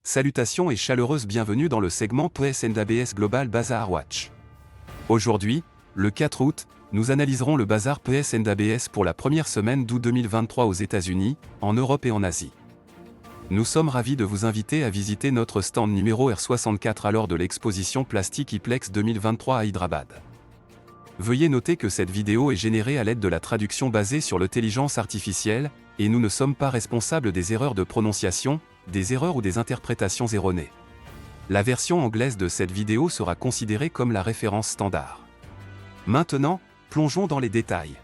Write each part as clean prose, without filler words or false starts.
Salutations et chaleureuse bienvenue dans le segment PS&ABS Global Bazaar Watch. Aujourd'hui, le 4 août, nous analyserons le bazar PS&ABS pour la première semaine d'août 2023 aux États-Unis, en Europe et en Asie. Nous sommes ravis de vous inviter à visiter notre stand numéro R64 lors de l'exposition Plastic IPLEX 2023 à Hyderabad. Veuillez noter que cette vidéo est générée à l'aide de la traduction basée sur l'intelligence artificielle, et nous ne sommes pas responsables des erreurs de prononciation, des erreurs ou des interprétations erronées. La version anglaise de cette vidéo sera considérée comme la référence standard. Maintenant, plongeons dans les détails.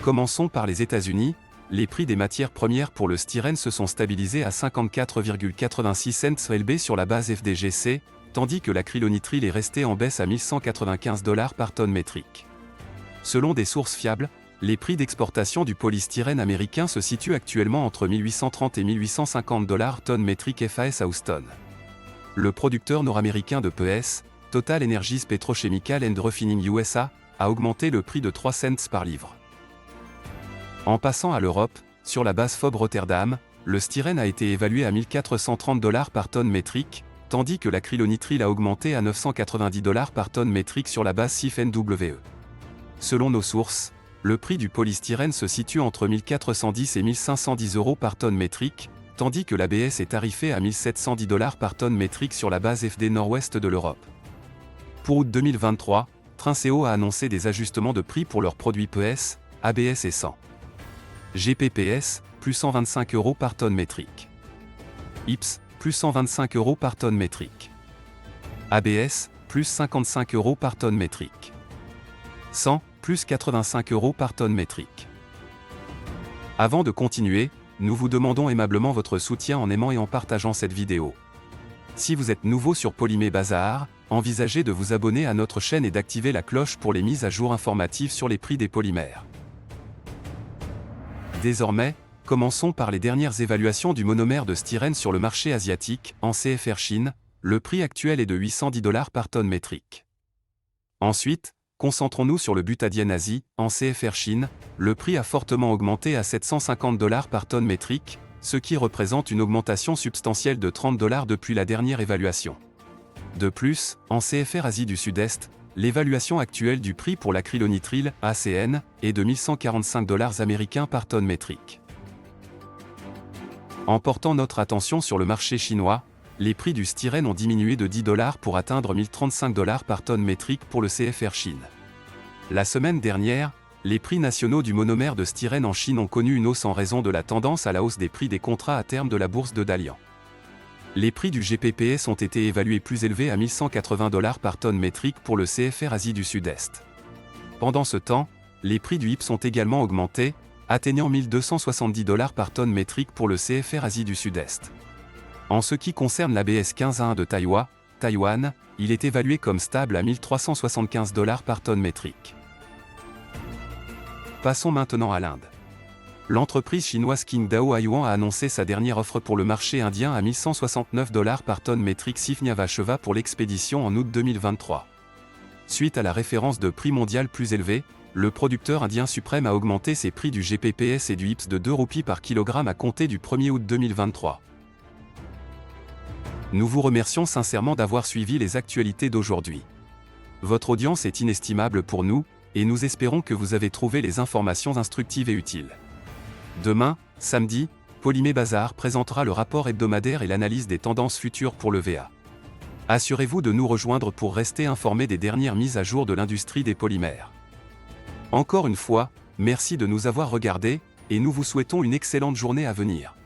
Commençons par les États-Unis. Les prix des matières premières pour le styrène se sont stabilisés à 54,86 cents LB sur la base FDGC, tandis que l'acrylonitrile est resté en baisse à $1195 par tonne métrique. Selon des sources fiables, les prix d'exportation du polystyrène américain se situent actuellement entre 1830 et $1850 tonne métrique FAS à Houston. Le producteur nord-américain de PES, Total Energies Petrochemical and Refining USA, a augmenté le prix de 3 cents par livre. En passant à l'Europe, sur la base FOB Rotterdam, le styrène a été évalué à $1430 par tonne métrique, tandis que l'acrylonitrile a augmenté à $990 par tonne métrique sur la base CIF-NWE. Selon nos sources, le prix du polystyrène se situe entre 1410 et 1510 € par tonne métrique, tandis que l'ABS est tarifé à $1710 par tonne métrique sur la base FD nord-ouest de l'Europe. Pour août 2023, Trinseo a annoncé des ajustements de prix pour leurs produits PES, ABS et 100. GPPS, plus 125 € par tonne métrique. IPS, plus 125 € par tonne métrique. ABS, plus 55 € par tonne métrique. 100, plus 85 € par tonne métrique. Avant de continuer, nous vous demandons aimablement votre soutien en aimant et en partageant cette vidéo. Si vous êtes nouveau sur Polymé Bazar, envisagez de vous abonner à notre chaîne et d'activer la cloche pour les mises à jour informatives sur les prix des polymères. Désormais, commençons par les dernières évaluations du monomère de styrène sur le marché asiatique. En CFR Chine, le prix actuel est de $810 par tonne métrique. Ensuite, concentrons-nous sur le butadiène Asie. En CFR Chine, le prix a fortement augmenté à $750 par tonne métrique, ce qui représente une augmentation substantielle de $30 depuis la dernière évaluation. De plus, en CFR Asie du Sud-Est, l'évaluation actuelle du prix pour l'acrylonitrile ACN est de $1145 américains par tonne métrique. En portant notre attention sur le marché chinois, les prix du styrène ont diminué de $10 pour atteindre $1035 par tonne métrique pour le CFR Chine. La semaine dernière, les prix nationaux du monomère de styrène en Chine ont connu une hausse en raison de la tendance à la hausse des prix des contrats à terme de la bourse de Dalian. Les prix du GPPS ont été évalués plus élevés à $1180 par tonne métrique pour le CFR Asie du Sud-Est. Pendant ce temps, les prix du IPS ont également augmenté, atteignant $1270 par tonne métrique pour le CFR Asie du Sud-Est. En ce qui concerne l'ABS 15A1 de Taïwan, il est évalué comme stable à $1375 par tonne métrique. Passons maintenant à l'Inde. L'entreprise chinoise Qingdao Yuan a annoncé sa dernière offre pour le marché indien à $1169 par tonne métrique Sifniava-Cheva pour l'expédition en août 2023. Suite à la référence de prix mondial plus élevé, le producteur indien suprême a augmenté ses prix du GPPS et du IPS de 2 roupies par kilogramme à compter du 1er août 2023. Nous vous remercions sincèrement d'avoir suivi les actualités d'aujourd'hui. Votre audience est inestimable pour nous, et nous espérons que vous avez trouvé les informations instructives et utiles. Demain, samedi, Polymé Bazar présentera le rapport hebdomadaire et l'analyse des tendances futures pour le VA. Assurez-vous de nous rejoindre pour rester informé des dernières mises à jour de l'industrie des polymères. Encore une fois, merci de nous avoir regardés, et nous vous souhaitons une excellente journée à venir.